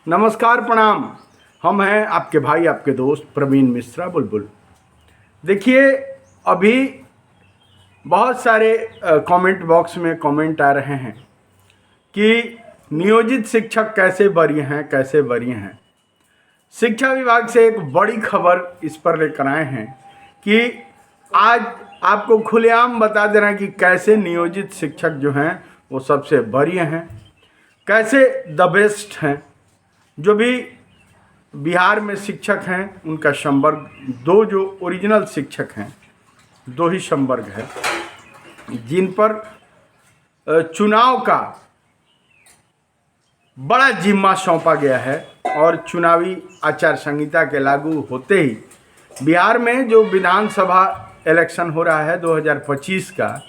नमस्कार, प्रणाम। हम हैं आपके भाई, आपके दोस्त प्रवीण मिश्रा बुलबुल। देखिए, अभी बहुत सारे कमेंट बॉक्स में कमेंट आ रहे हैं कि नियोजित शिक्षक कैसे वरीय हैं, कैसे वरीय हैं। शिक्षा विभाग से एक बड़ी खबर इस पर लेकर आए हैं कि आज आपको खुलेआम बता देना कि कैसे नियोजित शिक्षक जो हैं वो सबसे वरीय हैं, कैसे द बेस्ट हैं। जो भी बिहार में शिक्षक हैं उनका संवर्ग दो, जो ओरिजिनल शिक्षक हैं दो ही संवर्ग है जिन पर चुनाव का बड़ा जिम्मा सौंपा गया है। और चुनावी आचार संहिता के लागू होते ही बिहार में जो विधानसभा इलेक्शन हो रहा है 2025 का,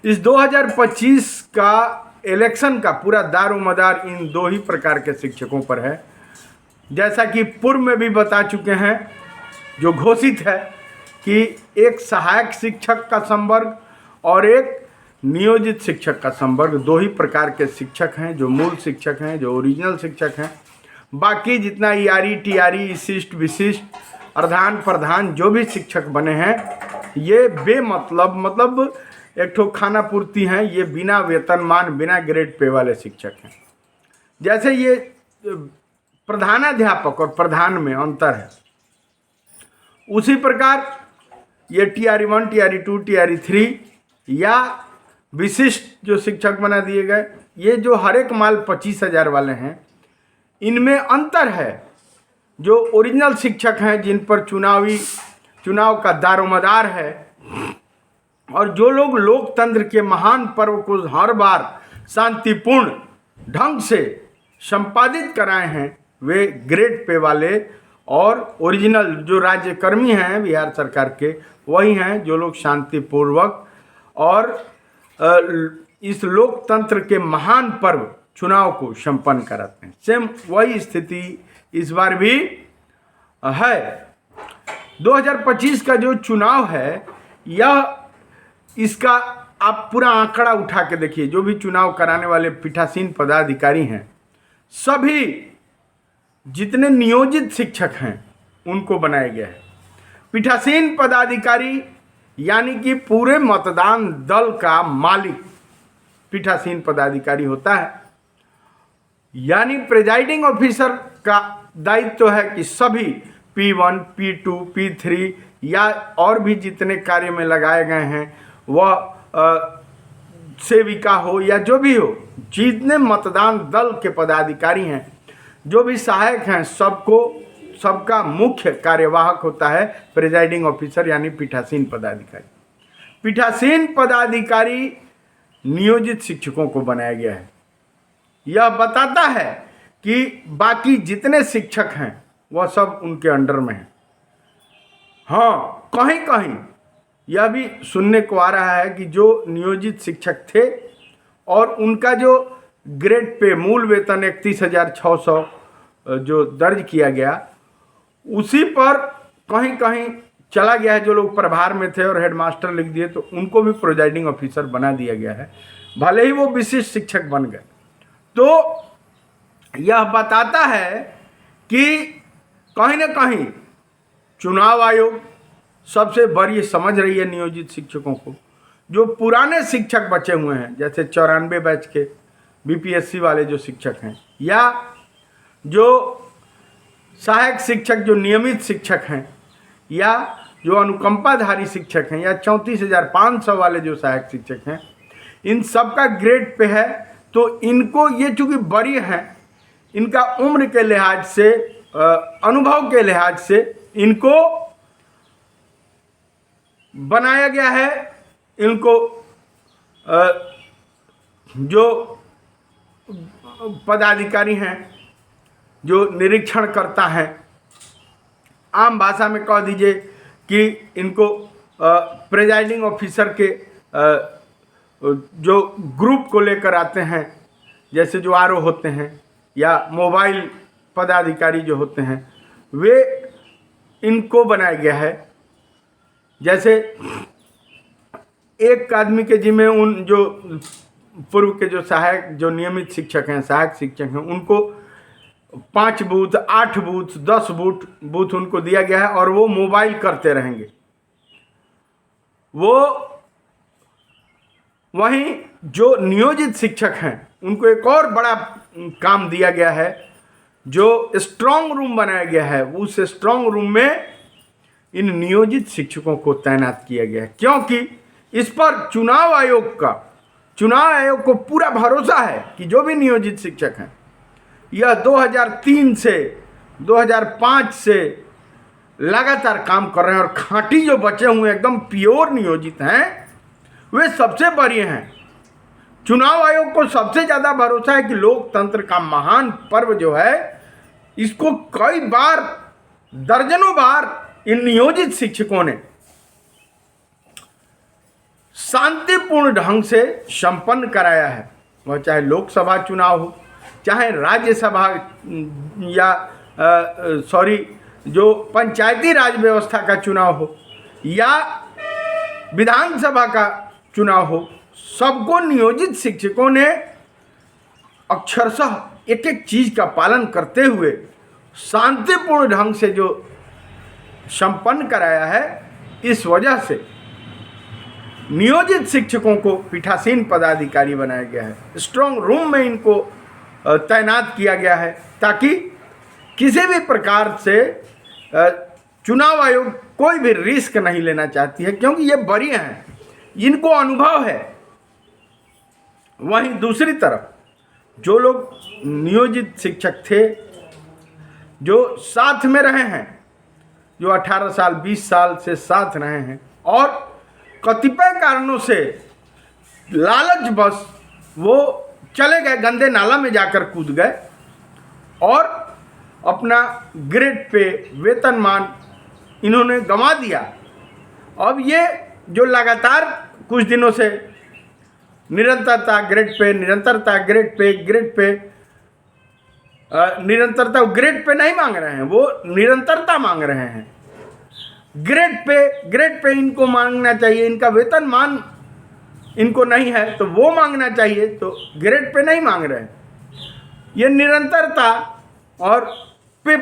इस 2025 का इलेक्शन का पूरा दारोमदार इन दो ही प्रकार के शिक्षकों पर है। जैसा कि पूर्व में भी बता चुके हैं, जो घोषित है कि एक सहायक शिक्षक का संवर्ग और एक नियोजित शिक्षक का संवर्ग, दो ही प्रकार के शिक्षक हैं, जो मूल शिक्षक हैं, जो ओरिजिनल शिक्षक हैं। बाकी जितना ईआरई, टीआरई, शिष्ट, विशिष्ट, अर्धान, प्रधान जो भी शिक्षक बने हैं, ये मतलब एक ठो खाना पूर्ति हैं। ये बिना वेतनमान, बिना ग्रेड पे वाले शिक्षक हैं। जैसे ये प्रधानाध्यापक और प्रधान में अंतर है, उसी प्रकार ये टीआरई 1, टीआरई 2, टीआरई 3 या विशिष्ट जो शिक्षक बना दिए गए, ये जो हर एक माल 25,000 वाले हैं, इनमें अंतर है। जो ओरिजिनल शिक्षक हैं जिन पर चुनाव का दारोमदार है, और जो लोग लोकतंत्र के महान पर्व को हर बार शांतिपूर्ण ढंग से संपादित कराए हैं, वे ग्रेड पे वाले और ओरिजिनल जो राज्यकर्मी हैं बिहार सरकार के, वही हैं जो लोग शांतिपूर्वक और इस लोकतंत्र के महान पर्व चुनाव को संपन्न कराते हैं। सेम वही स्थिति इस बार भी है। 2025 का जो चुनाव है, यह इसका आप पूरा आंकड़ा उठा के देखिए। जो भी चुनाव कराने वाले पीठासीन पदाधिकारी हैं, सभी जितने नियोजित शिक्षक हैं उनको बनाया गया है। पीठासीन पदाधिकारी यानी कि पूरे मतदान दल का मालिक पीठासीन पदाधिकारी होता है। यानी प्रिजाइडिंग ऑफिसर का दायित्व है कि सभी P1, P2, P3 या और भी जितने कार्य में लगाए गए हैं, वह सेविका हो या जो भी हो, जितने मतदान दल के पदाधिकारी हैं, जो भी सहायक हैं, सबका मुख्य कार्यवाहक होता है प्रिजाइडिंग ऑफिसर यानी पीठासीन पदाधिकारी। पीठासीन पदाधिकारी नियोजित शिक्षकों को बनाया गया है। यह बताता है कि बाकी जितने शिक्षक हैं वह सब उनके अंडर में हैं। हाँ, कहीं कहीं यह भी सुनने को आ रहा है कि जो नियोजित शिक्षक थे और उनका जो ग्रेड पे मूल वेतन 31,600 जो दर्ज किया गया, उसी पर कहीं कहीं चला गया है। जो लोग प्रभार में थे और हेडमास्टर लिख दिए, तो उनको भी प्रिजाइडिंग ऑफिसर बना दिया गया है, भले ही वो विशिष्ट शिक्षक बन गए। तो यह बताता है कि कहीं ना कहीं चुनाव आयोग सबसे बड़ी समझ रही है नियोजित शिक्षकों को। जो पुराने शिक्षक बचे हुए हैं, जैसे 94 बैच के बीपीएससी वाले जो शिक्षक हैं, या जो सहायक शिक्षक जो नियमित शिक्षक हैं, या जो अनुकंपाधारी शिक्षक हैं, या 34,500 वाले जो सहायक शिक्षक हैं, इन सब का ग्रेड पे है। तो इनको ये चूँकि वरीय हैं, इनका उम्र के लिहाज से, अनुभव के लिहाज से इनको बनाया गया है। इनको जो पदाधिकारी हैं, जो निरीक्षण करता है, आम भाषा में कह दीजिए कि इनको प्रिजाइडिंग ऑफिसर के जो ग्रुप को लेकर आते हैं, जैसे जो आरओ होते हैं या मोबाइल पदाधिकारी जो होते हैं, वे इनको बनाया गया है। जैसे एक आदमी के जिम्मे उन जो पूर्व के जो सहायक, जो नियमित शिक्षक हैं, सहायक शिक्षक हैं, उनको 5 बूथ, 8 बूथ, 10 बूथ उनको दिया गया है और वो मोबाइल करते रहेंगे। वो वहीं जो नियोजित शिक्षक हैं उनको एक और बड़ा काम दिया गया है, जो स्ट्रांग रूम बनाया गया है, उस स्ट्रांग रूम में इन नियोजित शिक्षकों को तैनात किया गया है, क्योंकि इस पर चुनाव आयोग को पूरा भरोसा है कि जो भी नियोजित शिक्षक हैं, यह 2003 से 2005 से लगातार काम कर रहे हैं और खांटी जो बचे हुए एकदम प्योर नियोजित हैं वे सबसे वरीय हैं। चुनाव आयोग को सबसे ज्यादा भरोसा है कि लोकतंत्र का महान पर्व जो है, इसको कई बार, दर्जनों बार इन नियोजित शिक्षकों ने शांतिपूर्ण ढंग से संपन्न कराया है। वह चाहे लोकसभा चुनाव हो, चाहे राज्यसभा या जो पंचायती राज व्यवस्था का चुनाव हो या विधानसभा का चुनाव हो, सबको नियोजित शिक्षकों ने अक्षरशः एक एक चीज का पालन करते हुए शांतिपूर्ण ढंग से जो संपन्न कराया है। इस वजह से नियोजित शिक्षकों को पीठासीन पदाधिकारी बनाया गया है। स्ट्रांग रूम में इनको तैनात किया गया है ताकि किसी भी प्रकार से चुनाव आयोग कोई भी रिस्क नहीं लेना चाहती है, क्योंकि ये वरीय हैं, इनको अनुभव है। वहीं दूसरी तरफ जो लोग नियोजित शिक्षक थे, जो साथ में रहे हैं, जो 18 साल 20 साल से साथ रहे हैं और कतिपय कारणों से लालच बस वो चले गए, गंदे नाला में जाकर कूद गए और अपना ग्रेड पे वेतनमान इन्होंने गंवा दिया। अब ये जो लगातार कुछ दिनों से निरंतरता ग्रेड पे नहीं मांग रहे हैं, वो निरंतरता मांग रहे हैं। ग्रेड पे इनको मांगना चाहिए, इनका वेतनमान इनको नहीं है तो वो मांगना चाहिए, तो ग्रेड पे नहीं मांग रहे हैं। ये निरंतरता और पे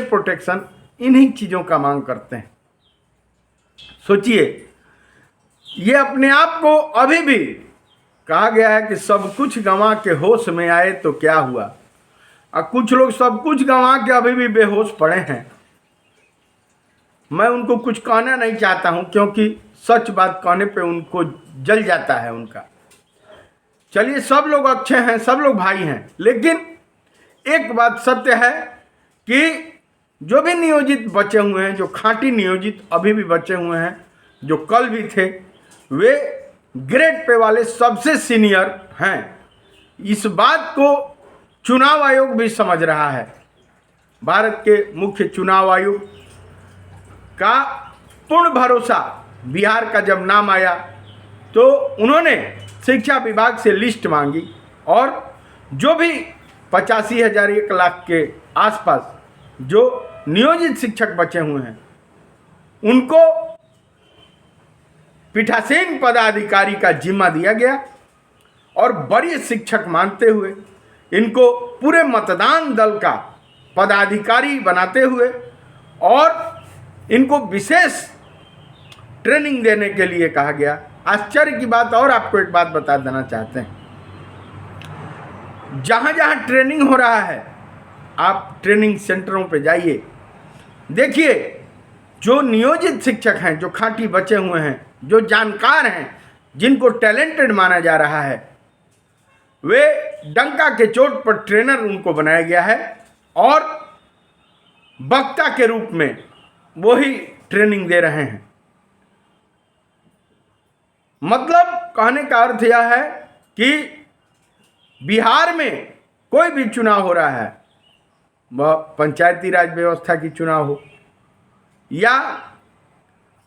प्रोटेक्शन इन्हीं चीज़ों का मांग करते हैं। सोचिए, ये अपने आप को अभी भी कहा गया है कि सब कुछ गंवा के होश में आए तो क्या हुआ, और कुछ लोग सब कुछ गंवा के अभी भी बेहोश पड़े हैं। मैं उनको कुछ कहना नहीं चाहता हूं, क्योंकि सच बात कहने पे उनको जल जाता है उनका। चलिए, सब लोग अच्छे हैं, सब लोग भाई हैं, लेकिन एक बात सत्य है कि जो भी नियोजित बचे हुए हैं, जो खांटी नियोजित अभी भी बचे हुए हैं, जो कल भी थे, वे ग्रेड पे वाले सबसे सीनियर हैं। इस बात को चुनाव आयोग भी समझ रहा है। भारत के मुख्य चुनाव आयोग का पूर्ण भरोसा, बिहार का जब नाम आया तो उन्होंने शिक्षा विभाग से लिस्ट मांगी और जो भी 85,000 1 लाख के आसपास जो नियोजित शिक्षक बचे हुए हैं, उनको पीठासीन पदाधिकारी का जिम्मा दिया गया और वरीय शिक्षक मानते हुए इनको पूरे मतदान दल का पदाधिकारी बनाते हुए और इनको विशेष ट्रेनिंग देने के लिए कहा गया। आश्चर्य की बात, और आपको एक बात बता देना चाहते हैं, जहाँ जहाँ ट्रेनिंग हो रहा है, आप ट्रेनिंग सेंटरों पे जाइए, देखिए जो नियोजित शिक्षक हैं, जो खांटी बचे हुए हैं, जो जानकार हैं, जिनको टैलेंटेड माना जा रहा है, वे डंका के चोट पर ट्रेनर उनको बनाया गया है और वक्ता के रूप में वही ट्रेनिंग दे रहे हैं। मतलब कहने का अर्थ यह है कि बिहार में कोई भी चुनाव हो रहा है, वह पंचायती राज व्यवस्था की चुनाव हो या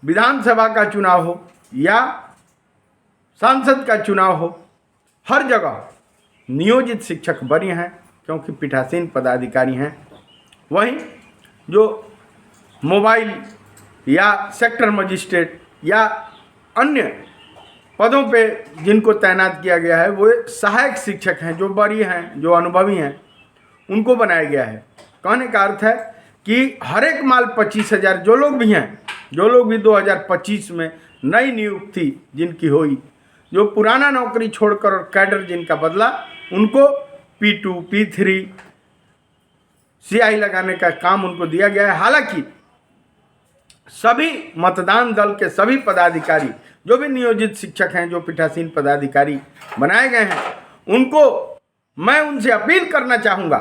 विधानसभा का चुनाव हो या सांसद का चुनाव हो, हर जगह नियोजित शिक्षक बने हैं, क्योंकि पीठासीन पदाधिकारी हैं। वहीं जो मोबाइल या सेक्टर मजिस्ट्रेट या अन्य पदों पे जिनको तैनात किया गया है, वो सहायक शिक्षक हैं, जो बड़ी हैं, जो अनुभवी हैं। उनको बनाया गया है। कहने का अर्थ है कि हर एक माल 25,000 जो लोग भी हैं, जो लोग भी 2025 में नई नियुक्ति जिनकी हुई, जो पुराना नौकरी छोड़कर और कैडर जिनका बदला, उनको P2 P3 CI लगाने का काम उनको दिया गया है। हालांकि सभी मतदान दल के सभी पदाधिकारी जो भी नियोजित शिक्षक हैं, जो पीठासीन पदाधिकारी बनाए गए हैं, उनको मैं उनसे अपील करना चाहूँगा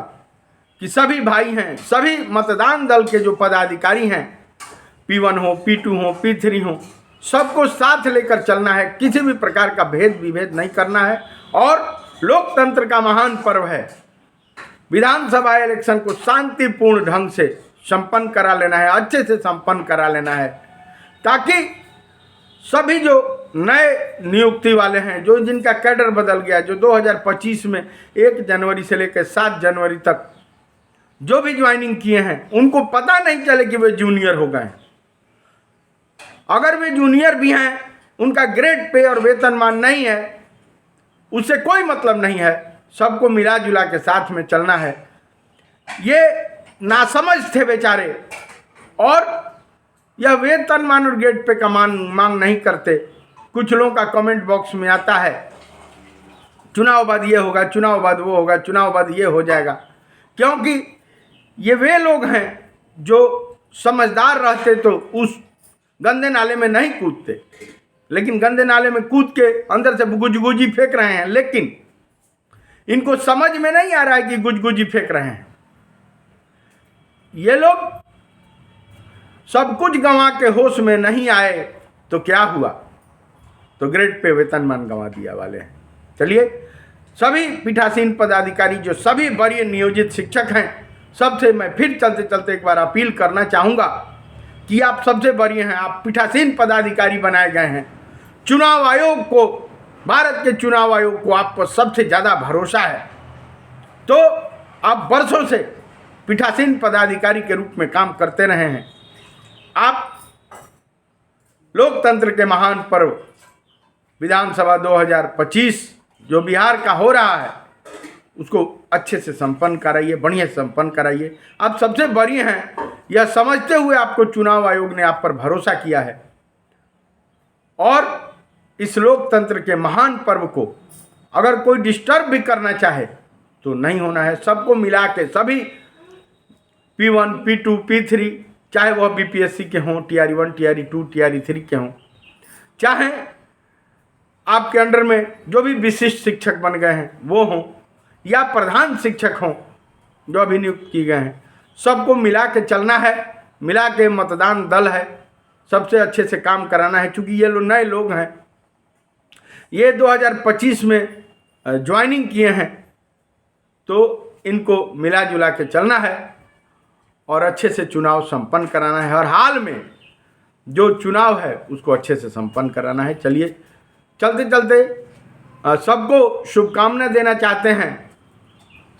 कि सभी भाई हैं, सभी मतदान दल के जो पदाधिकारी हैं, P1 हो, P2 हो, P3 हो, सबको साथ लेकर चलना है। किसी भी प्रकार का भेद विभेद नहीं करना है और लोकतंत्र का महान पर्व है, विधानसभा इलेक्शन को शांतिपूर्ण ढंग से संपन्न करा लेना है, अच्छे से संपन्न करा लेना है, ताकि सभी जो नए नियुक्ति वाले हैं, जो जिनका कैडर बदल गया, जो 2025 में 1 जनवरी से लेकर 7 जनवरी तक जो भी ज्वाइनिंग किए हैं, उनको पता नहीं चले कि वे जूनियर हो गए। अगर वे जूनियर भी हैं, उनका ग्रेड पे और वेतनमान नहीं है, उससे कोई मतलब नहीं है। सबको मिला जुला के साथ में चलना है। ये नासमझ थे बेचारे और यह वेतनमान और ग्रेड पे का मांग नहीं करते। कुछ लोगों का कमेंट बॉक्स में आता है, चुनाव बाद ये होगा, चुनाव बाद वो होगा, चुनाव बाद ये हो जाएगा। क्योंकि ये वे लोग हैं जो समझदार रहते तो उस गंदे नाले में नहीं कूदते, लेकिन गंदे नाले में कूद के अंदर से गुजगुजी फेंक रहे हैं। लेकिन इनको समझ में नहीं आ रहा है कि गुजगुजी फेंक रहे हैं। ये लोग सब कुछ गंवा के होश में नहीं आए तो क्या हुआ, तो ग्रेड पे वेतनमान गंवा दिया वाले हैं। चलिए, सभी पीठासीन पदाधिकारी जो सभी वरीय नियोजित शिक्षक हैं, सबसे मैं फिर चलते चलते एक बार अपील करना चाहूँगा कि आप सबसे वरीय हैं, आप पीठासीन पदाधिकारी बनाए गए हैं। चुनाव आयोग को, भारत के चुनाव आयोग को आप पर सबसे ज़्यादा भरोसा है, तो आप वर्षों से पीठासीन पदाधिकारी के रूप में काम करते रहे हैं। आप लोकतंत्र के महान पर्व विधानसभा 2025 जो बिहार का हो रहा है, उसको अच्छे से संपन्न कराइए, बढ़िया संपन्न कराइए। आप सबसे वरीय हैं, यह समझते हुए आपको चुनाव आयोग ने आप पर भरोसा किया है और इस लोकतंत्र के महान पर्व को अगर कोई डिस्टर्ब भी करना चाहे तो नहीं होना है। सबको मिला के सभी P1 P2 P3, चाहे वह BPSC के हों, TRE1 TRE2 TRE3 के हों, चाहे आपके अंडर में जो भी विशिष्ट शिक्षक बन गए हैं वो हों, या प्रधान शिक्षक हों जो अभी नियुक्त किए गए हैं, सबको मिला के चलना है। मिला के मतदान दल है, सबसे अच्छे से काम कराना है। चूँकि ये लोग नए लोग हैं, ये 2025 में ज्वाइनिंग किए हैं, तो इनको मिला जुला के चलना है और अच्छे से चुनाव संपन्न कराना है। हर हाल में जो चुनाव है उसको अच्छे से संपन्न कराना है। चलिए, चलते चलते सबको शुभकामना देना चाहते हैं।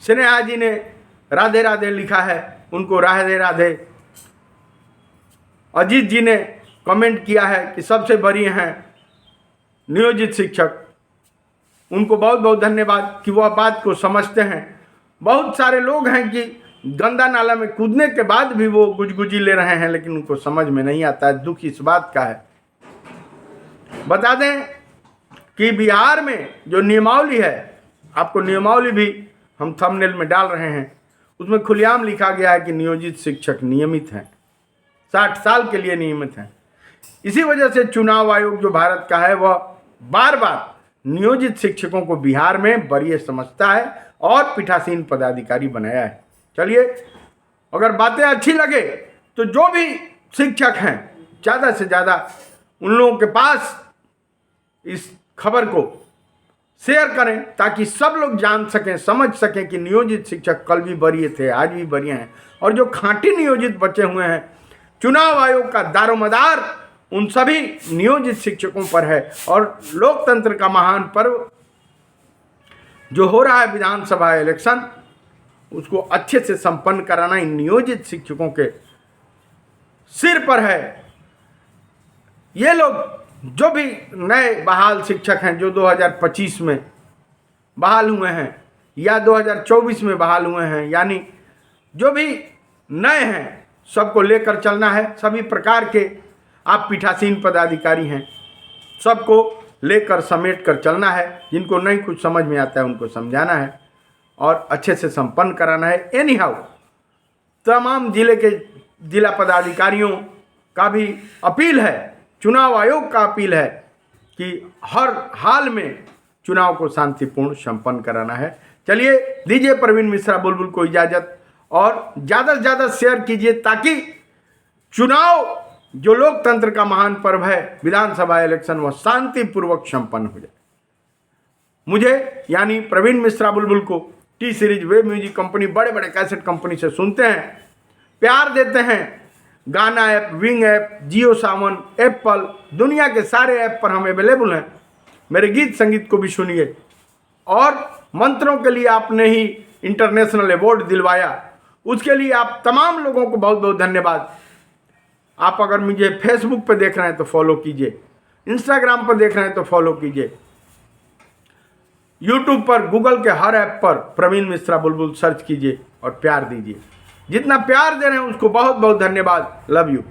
स्नेहा जी ने राधे राधे लिखा है, उनको राधे राधे। अजीत जी ने कमेंट किया है कि सबसे वरीय हैं नियोजित शिक्षक, उनको बहुत बहुत धन्यवाद कि वह बात को समझते हैं। बहुत सारे लोग हैं कि गंदा नाला में कूदने के बाद भी वो गुजगुजी ले रहे हैं, लेकिन उनको समझ में नहीं आता है। दुख इस बात का है। बता दें कि बिहार में जो नियमावली है, आपको नियमावली भी हम थंबनेल में डाल रहे हैं, उसमें खुलेआम लिखा गया है कि नियोजित शिक्षक नियमित हैं, 60 साल के लिए नियमित हैं। इसी वजह से चुनाव आयोग जो भारत का है वह बार बार नियोजित शिक्षकों को बिहार में वरीय समझता है और पीठासीन पदाधिकारी बनाया है। चलिए, अगर बातें अच्छी लगे तो जो भी शिक्षक हैं ज़्यादा से ज़्यादा उन लोगों के पास इस खबर को शेयर करें, ताकि सब लोग जान सकें, समझ सकें कि नियोजित शिक्षक कल भी वरीय थे, आज भी वरीय हैं। और जो खांटी नियोजित बचे हुए हैं, चुनाव आयोग का दारोमदार उन सभी नियोजित शिक्षकों पर है। और लोकतंत्र का महान पर्व जो हो रहा है विधानसभा इलेक्शन, उसको अच्छे से संपन्न कराना इन नियोजित शिक्षकों के सिर पर है। ये लोग जो भी नए बहाल शिक्षक हैं, जो 2025 में बहाल हुए हैं, या 2024 में बहाल हुए हैं, यानी जो भी नए हैं सबको लेकर चलना है। सभी प्रकार के आप पीठासीन पदाधिकारी हैं, सबको लेकर समेट कर चलना है। जिनको नहीं कुछ समझ में आता है उनको समझाना है और अच्छे से संपन्न कराना है। एनी हाउ तमाम जिले के जिला पदाधिकारियों का भी अपील है, चुनाव आयोग का अपील है कि हर हाल में चुनाव को शांतिपूर्ण संपन्न कराना है। चलिए दीजिए प्रवीण मिश्रा बुलबुल को इजाज़त और ज़्यादा से ज़्यादा शेयर कीजिए ताकि चुनाव जो लोकतंत्र का महान पर्व है विधानसभा इलेक्शन वह शांतिपूर्वक संपन्न हो जाए। मुझे यानी प्रवीण मिश्रा बुलबुल को T series web music company बड़े बड़े कैसेट कंपनी से सुनते हैं, प्यार देते हैं। गाना ऐप, विंग ऐप, जियो सावन, एप्पल, दुनिया के सारे ऐप पर हम अवेलेबल हैं। मेरे गीत संगीत को भी सुनिए और मंत्रों के लिए आपने ही इंटरनेशनल अवार्ड दिलवाया, उसके लिए आप तमाम लोगों को बहुत बहुत धन्यवाद। आप अगर मुझे फेसबुक पर देख रहे हैं तो फॉलो कीजिए, इंस्टाग्राम पर देख रहे हैं तो फॉलो कीजिए, यूट्यूब पर, गूगल के हर ऐप पर प्रवीण मिश्रा बुलबुल सर्च कीजिए और प्यार दीजिए। जितना प्यार दे रहे हैं उसको बहुत बहुत धन्यवाद। Love you.